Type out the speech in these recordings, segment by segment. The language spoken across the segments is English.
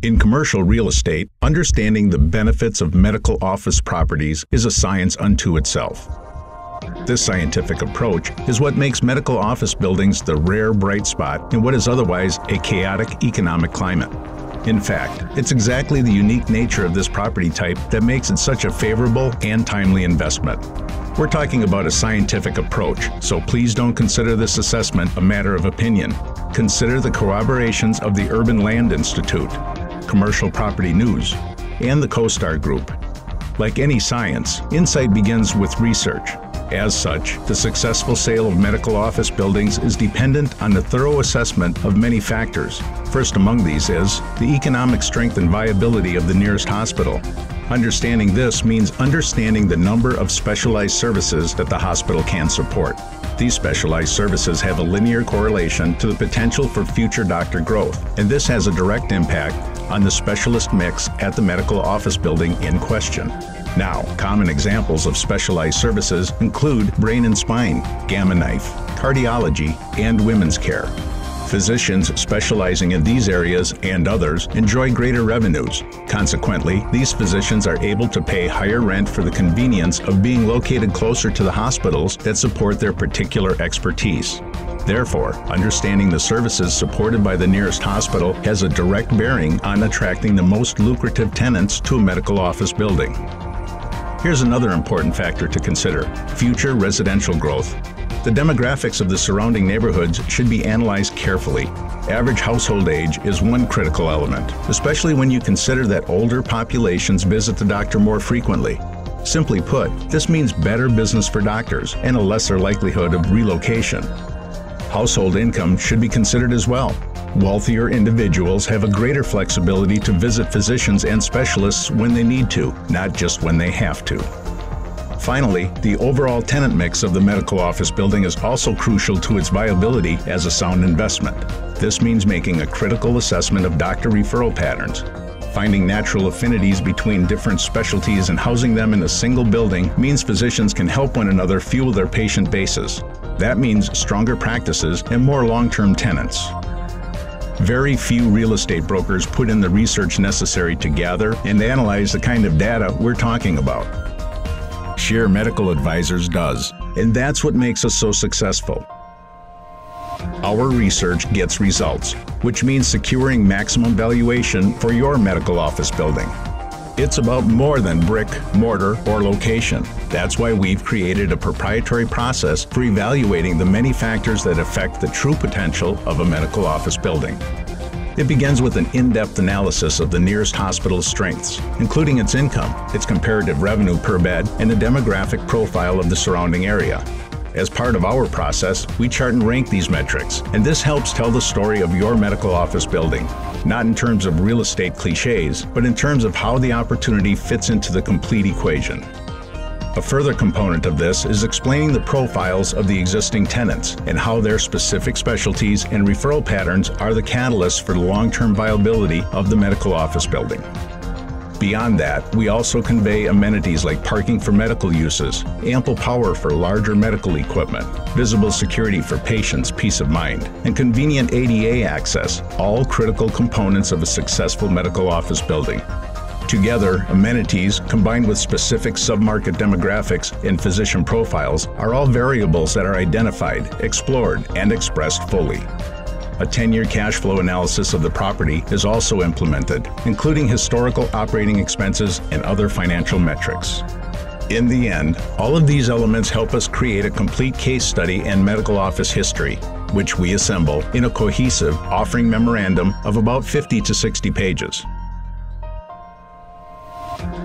In commercial real estate, understanding the benefits of medical office properties is a science unto itself. This scientific approach is what makes medical office buildings the rare bright spot in what is otherwise a chaotic economic climate. In fact, it's exactly the unique nature of this property type that makes it such a favorable and timely investment. We're talking about a scientific approach, so please don't consider this assessment a matter of opinion. Consider the corroborations of the Urban Land Institute, Commercial Property News, and the CoStar Group. Like any science, insight begins with research. As such, the successful sale of medical office buildings is dependent on the thorough assessment of many factors. First among these is the economic strength and viability of the nearest hospital. Understanding this means understanding the number of specialized services that the hospital can support. These specialized services have a linear correlation to the potential for future doctor growth, and this has a direct impact on the specialist mix at the medical office building in question. Now, common examples of specialized services include brain and spine, gamma knife, cardiology, and women's care. Physicians specializing in these areas and others enjoy greater revenues. Consequently, these physicians are able to pay higher rent for the convenience of being located closer to the hospitals that support their particular expertise. Therefore, understanding the services supported by the nearest hospital has a direct bearing on attracting the most lucrative tenants to a medical office building. Here's another important factor to consider: future residential growth. The demographics of the surrounding neighborhoods should be analyzed carefully. Average household age is one critical element, especially when you consider that older populations visit the doctor more frequently. Simply put, this means better business for doctors and a lesser likelihood of relocation. Household income should be considered as well. Wealthier individuals have a greater flexibility to visit physicians and specialists when they need to, not just when they have to. Finally, the overall tenant mix of the medical office building is also crucial to its viability as a sound investment. This means making a critical assessment of doctor referral patterns. Finding natural affinities between different specialties and housing them in a single building means physicians can help one another fuel their patient bases. That means stronger practices and more long-term tenants. Very few real estate brokers put in the research necessary to gather and analyze the kind of data we're talking about. Scherer Medical Advisors does, and that's what makes us so successful. Our research gets results, which means securing maximum valuation for your medical office building. It's about more than brick, mortar, or location. That's why we've created a proprietary process for evaluating the many factors that affect the true potential of a medical office building. It begins with an in-depth analysis of the nearest hospital's strengths, including its income, its comparative revenue per bed, and the demographic profile of the surrounding area. As part of our process, we chart and rank these metrics, and this helps tell the story of your medical office building, not in terms of real estate cliches, but in terms of how the opportunity fits into the complete equation. A further component of this is explaining the profiles of the existing tenants and how their specific specialties and referral patterns are the catalysts for the long-term viability of the medical office building. Beyond that, we also convey amenities like parking for medical uses, ample power for larger medical equipment, visible security for patients' peace of mind, and convenient ADA access, all critical components of a successful medical office building. Together, amenities, combined with specific submarket demographics and physician profiles, are all variables that are identified, explored, and expressed fully. A 10-year cash flow analysis of the property is also implemented, including historical operating expenses and other financial metrics. In the end, all of these elements help us create a complete case study and medical office history, which we assemble in a cohesive offering memorandum of about 50 to 60 pages.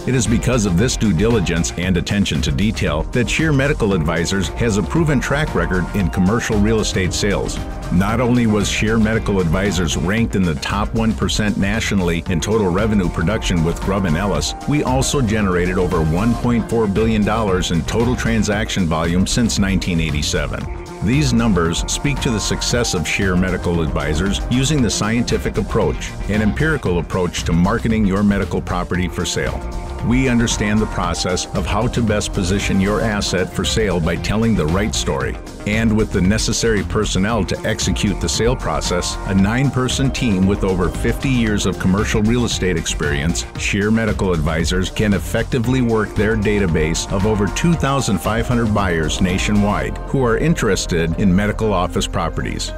It is because of this due diligence and attention to detail that Scherer Medical Advisors has a proven track record in commercial real estate sales. Not only was Scherer Medical Advisors ranked in the top 1% nationally in total revenue production with Grubb & Ellis, we also generated over $1.4 billion in total transaction volume since 1987. These numbers speak to the success of Scherer Medical Advisors using the scientific approach and empirical approach to marketing your medical property for sale. We understand the process of how to best position your asset for sale by telling the right story. And with the necessary personnel to execute the sale process, a 9-person team with over 50 years of commercial real estate experience, Scherer Medical Advisors can effectively work their database of over 2,500 buyers nationwide who are interested in medical office properties.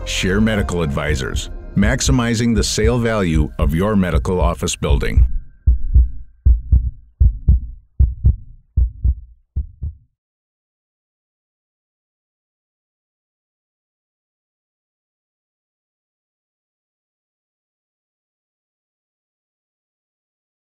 Scherer Medical Advisors, maximizing the sale value of your medical office building.